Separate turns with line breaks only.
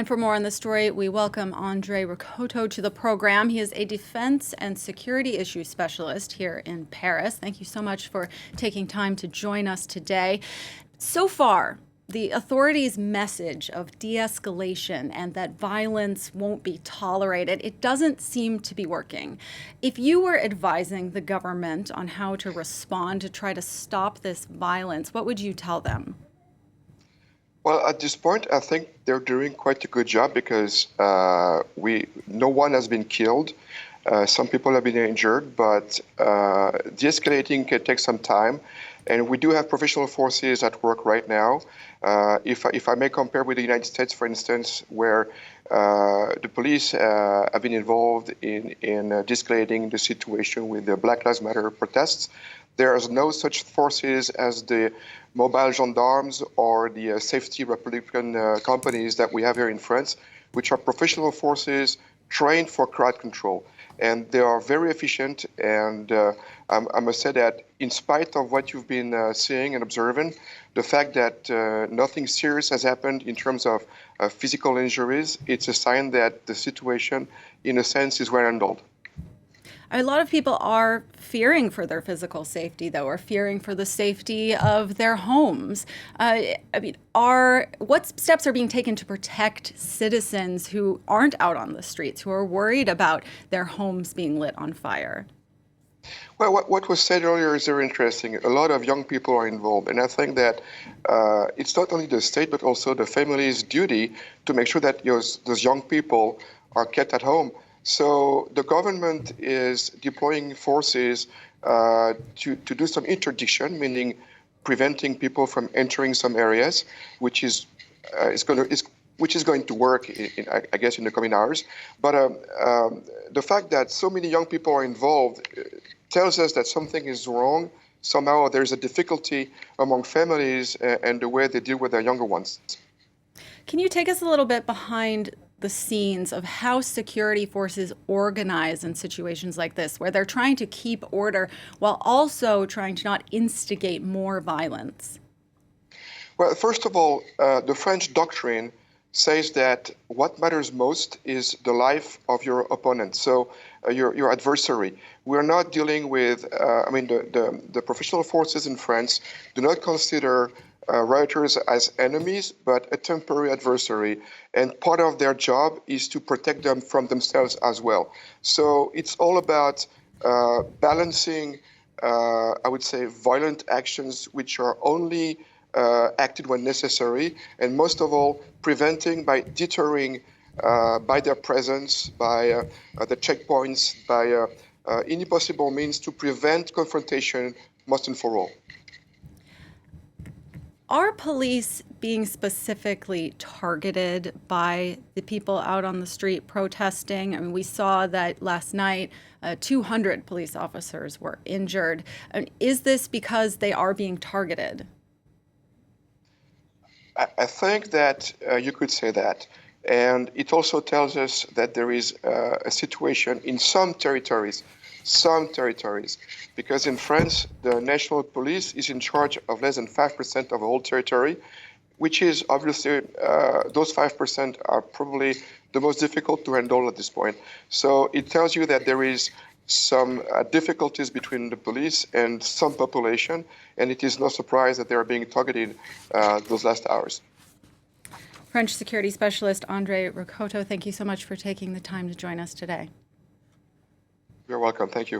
And for more on the story, we welcome André Rakoto to the program. He is a defense and security issue specialist here in Paris. Thank you so much for taking time to join us today. So far, the authorities' message of de-escalation and that violence won't be tolerated, it doesn't seem to be working. If you were advising the government on how to respond to try to stop this violence, what would you tell them?
Well, at this point, I think they're doing quite a good job because no one has been killed. Some people have been injured, but de-escalating can take some time. And we do have professional forces at work right now. If I may compare with the United States, for instance, where the police have been involved in de-escalating the situation with the Black Lives Matter protests, there is no such forces as the mobile gendarmes or the safety Republican companies that we have here in France, which are professional forces trained for crowd control. And they are very efficient. And I must say that in spite of what you've been seeing and observing, the fact that nothing serious has happened in terms of physical injuries, it's a sign that the situation, in a sense, is well handled.
A lot of people are fearing for their physical safety, though, or fearing for the safety of their homes. What steps are being taken to protect citizens who aren't out on the streets, who are worried about their homes being lit on fire?
Well, what was said earlier is very interesting. A lot of young people are involved, and I think that it's not only the state, but also the family's duty to make sure that those young people are kept at home. So the government is deploying forces to do some interdiction, meaning preventing people from entering some areas, which is going to work, I guess, in the coming hours. But the fact that so many young people are involved tells us that something is wrong. Somehow there's a difficulty among families and the way they deal with their younger ones.
Can you take us a little bit behind the scenes of how security forces organize in situations like this, where they're trying to keep order while also trying to not instigate more violence?
Well, first of all, the French doctrine says that what matters most is the life of your opponent, so your adversary. We're not dealing with, the professional forces in France do not consider rioters as enemies, but a temporary adversary. And part of their job is to protect them from themselves as well. So it's all about balancing, I would say, violent actions which are only acted when necessary, and most of all, preventing by deterring by their presence, by the checkpoints, by any possible means to prevent confrontation once and for all.
Are police being specifically targeted by the people out on the street protesting? I mean, we saw that last night 200 police officers were injured. Is this because they are being targeted?
I think that you could say that. And it also tells us that there is a situation in some territories, because in France, the national police is in charge of less than 5% of the whole territory, which is obviously, those 5% are probably the most difficult to handle at this point. So it tells you that there is some difficulties between the police and some population, and it is no surprise that they are being targeted those last hours.
French security specialist André Rakoto, thank you so much for taking the time to join us today.
You're welcome. Thank you.